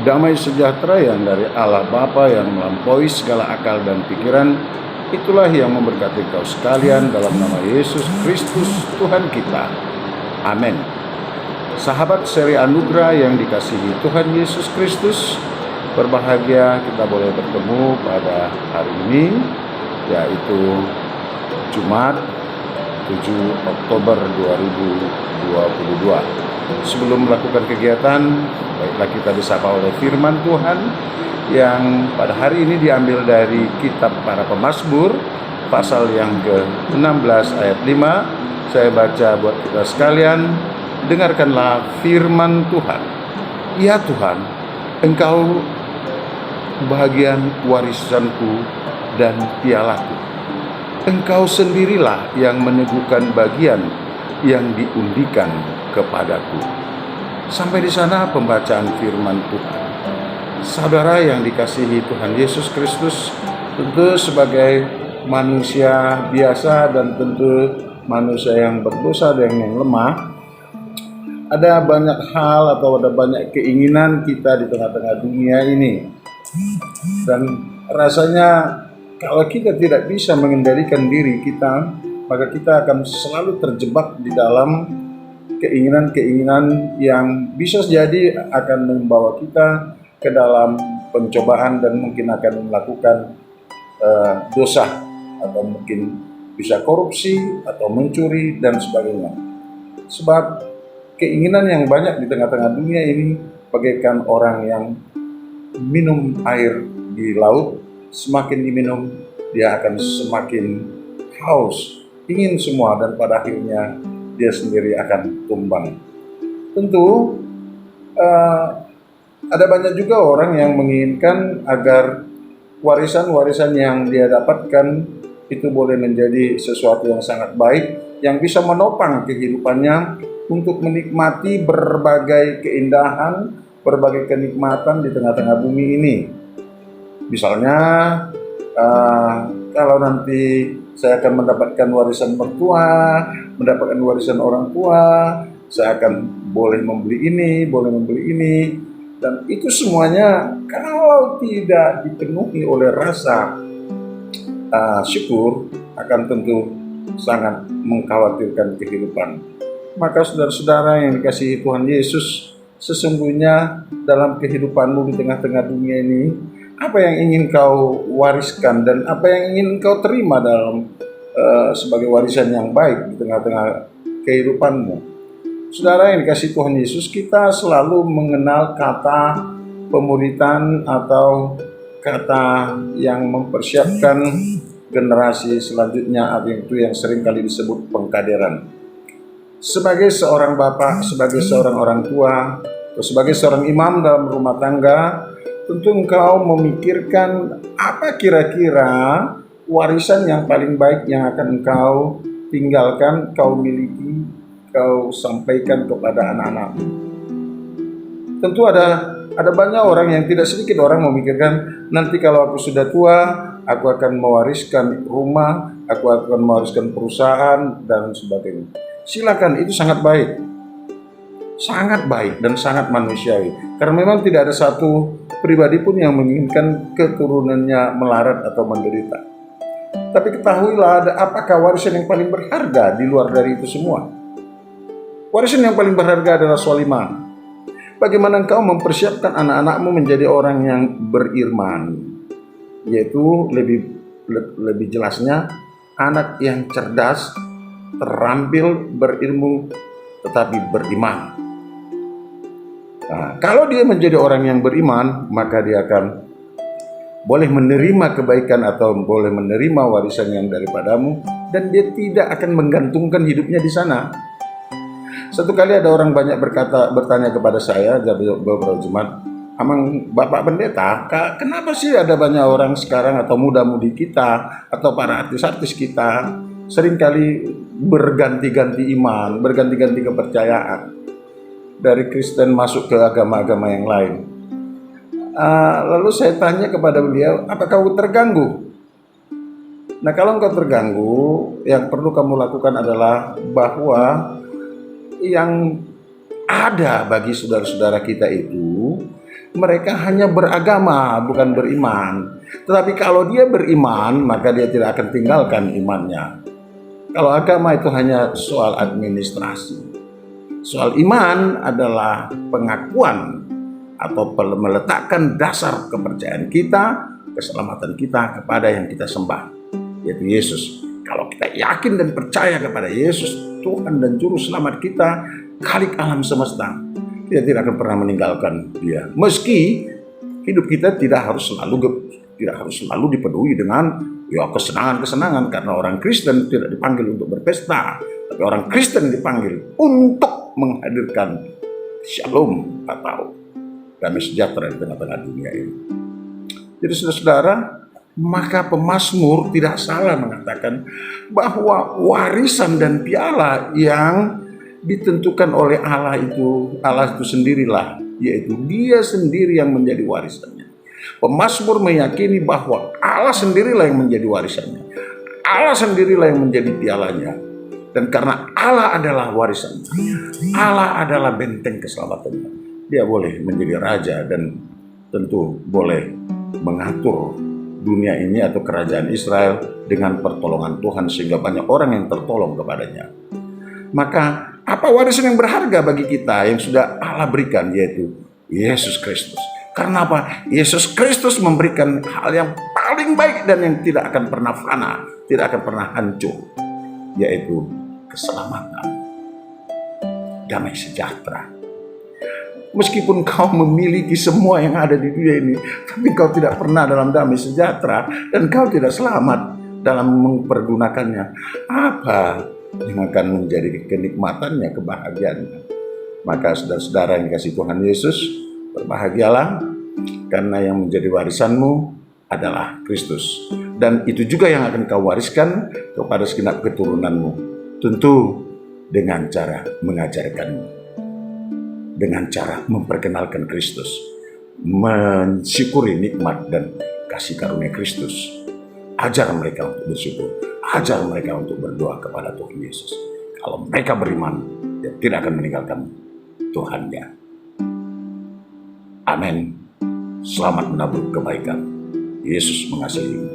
Damai sejahtera yang dari Allah Bapa yang melampaui segala akal dan pikiran, itulah yang memberkati kau sekalian dalam nama Yesus Kristus Tuhan kita. Amin. Sahabat seri anugerah yang dikasihi Tuhan Yesus Kristus, berbahagia kita boleh bertemu pada hari ini, yaitu Jumat 7 Oktober 2022. Sebelum melakukan kegiatan, baiklah kita disapa oleh firman Tuhan yang pada hari ini diambil dari kitab para pemazmur pasal yang ke-16 ayat 5. Saya baca buat kita sekalian. Dengarkanlah firman Tuhan. Ya Tuhan, Engkau bagian warisanku dan pialaku. Engkau sendirilah yang meneguhkan bagian yang diundikan kepadaku. Sampai di sana pembacaan firman Tuhan. Saudara yang dikasihi Tuhan Yesus Kristus, tentu sebagai manusia biasa dan tentu manusia yang berdosa dan yang lemah, ada banyak hal atau ada banyak keinginan kita di tengah-tengah dunia ini. Dan rasanya kalau kita tidak bisa mengendalikan diri kita, maka kita akan selalu terjebak di dalam keinginan-keinginan yang bisa jadi akan membawa kita ke dalam pencobaan dan mungkin akan melakukan dosa, atau mungkin bisa korupsi atau mencuri dan sebagainya. Sebab keinginan yang banyak di tengah-tengah dunia ini bagaikan orang yang minum air di laut, semakin diminum dia akan semakin haus, ingin semua, dan pada akhirnya dia sendiri akan tumbang. Tentu ada banyak juga orang yang menginginkan agar warisan-warisan yang dia dapatkan itu boleh menjadi sesuatu yang sangat baik, yang bisa menopang kehidupannya untuk menikmati berbagai keindahan, berbagai kenikmatan di tengah-tengah bumi ini. Misalnya, kalau nanti saya akan mendapatkan warisan mertua, mendapatkan warisan orang tua, saya akan boleh membeli ini, boleh membeli ini. Dan itu semuanya kalau tidak dipenuhi oleh rasa syukur, akan tentu sangat mengkhawatirkan kehidupan. Maka saudara-saudara yang dikasihi Tuhan Yesus, sesungguhnya dalam kehidupanmu di tengah-tengah dunia ini, apa yang ingin kau wariskan dan apa yang ingin kau terima dalam sebagai warisan yang baik di tengah-tengah kehidupanmu. Saudara yang dikasihi Tuhan Yesus, kita selalu mengenal kata pemuritan atau kata yang mempersiapkan generasi selanjutnya, atau itu yang sering kali disebut pengkaderan. Sebagai seorang bapak, sebagai seorang orang tua, atau sebagai seorang imam dalam rumah tangga, tentu engkau memikirkan apa kira-kira warisan yang paling baik yang akan engkau tinggalkan, kau miliki, kau sampaikan kepada anak-anakmu. Tentu ada banyak orang, yang tidak sedikit orang memikirkan, nanti kalau aku sudah tua, aku akan mewariskan rumah, aku akan mewariskan perusahaan dan sebagainya. Silakan, itu sangat baik. Sangat baik dan sangat manusiawi. Karena memang tidak ada satu pribadi pun yang menginginkan keturunannya melarat atau menderita. Tapi ketahuilah, apakah warisan yang paling berharga di luar dari itu semua? Warisan yang paling berharga adalah soal iman. Bagaimana engkau mempersiapkan anak-anakmu menjadi orang yang beriman, yaitu lebih jelasnya anak yang cerdas, terampil, berilmu, tetapi beriman. Nah, kalau dia menjadi orang yang beriman, maka dia akan boleh menerima kebaikan atau boleh menerima warisan yang daripadamu, dan dia tidak akan menggantungkan hidupnya di sana. Satu kali ada orang banyak bertanya kepada saya beberapa Jumat, "Amang Bapak Pendeta, kenapa sih ada banyak orang sekarang atau muda-mudi kita atau para artis-artis kita seringkali berganti-ganti iman, berganti-ganti kepercayaan dari Kristen masuk ke agama-agama yang lain?" Lalu saya tanya kepada beliau, "Apakah kamu terganggu?" Nah, kalau engkau terganggu, yang perlu kamu lakukan adalah bahwa yang ada bagi saudara-saudara kita itu mereka hanya beragama, bukan beriman. Tetapi kalau dia beriman, maka dia tidak akan tinggalkan imannya. Kalau agama itu hanya soal administrasi. Soal iman adalah pengakuan atau meletakkan dasar kepercayaan kita, keselamatan kita kepada yang kita sembah, yaitu Yesus. Kalau kita yakin dan percaya kepada Yesus, Tuhan dan Juru Selamat kita, Khalik alam semesta, kita tidak akan pernah meninggalkan Dia. Meski hidup kita tidak harus selalu dipenuhi dengan kesenangan-kesenangan, karena orang Kristen tidak dipanggil untuk berpesta, tapi orang Kristen dipanggil untuk menghadirkan shalom atau damai sejahtera di tengah-tengah dunia ini. Jadi saudara-saudara, maka pemazmur tidak salah mengatakan bahwa warisan dan piala yang ditentukan oleh Allah itu sendirilah, yaitu Dia sendiri yang menjadi warisannya. Pemazmur meyakini bahwa Allah sendirilah yang menjadi warisannya, Allah sendirilah yang menjadi pialanya. Dan karena Allah adalah warisannya, Allah adalah benteng keselamatannya, Dia boleh menjadi raja dan tentu boleh mengatur dunia ini atau kerajaan Israel dengan pertolongan Tuhan, sehingga banyak orang yang tertolong kepadanya. Maka apa warisan yang berharga bagi kita yang sudah Allah berikan, yaitu Yesus Kristus. Karena apa? Yesus Kristus memberikan hal yang paling baik dan yang tidak akan pernah fana, tidak akan pernah hancur, yaitu keselamatan, damai sejahtera. Meskipun kau memiliki semua yang ada di dunia ini, tapi kau tidak pernah dalam damai sejahtera dan kau tidak selamat dalam mempergunakannya, apa yang akan menjadi kenikmatannya, kebahagiaannya? Maka saudara-saudara yang kasih Tuhan Yesus, berbahagialah, karena yang menjadi warisanmu adalah Kristus. Dan itu juga yang akan kau wariskan kepada segenap keturunanmu. Tentu dengan cara mengajarkanmu, dengan cara memperkenalkan Kristus, mensyukuri nikmat dan kasih karunia Kristus. Ajar mereka untuk bersyukur, ajar mereka untuk berdoa kepada Tuhan Yesus. Kalau mereka beriman, dia tidak akan meninggalkan Tuhannya. Amin. Selamat menabur kebaikan. Yesus mengasihimu.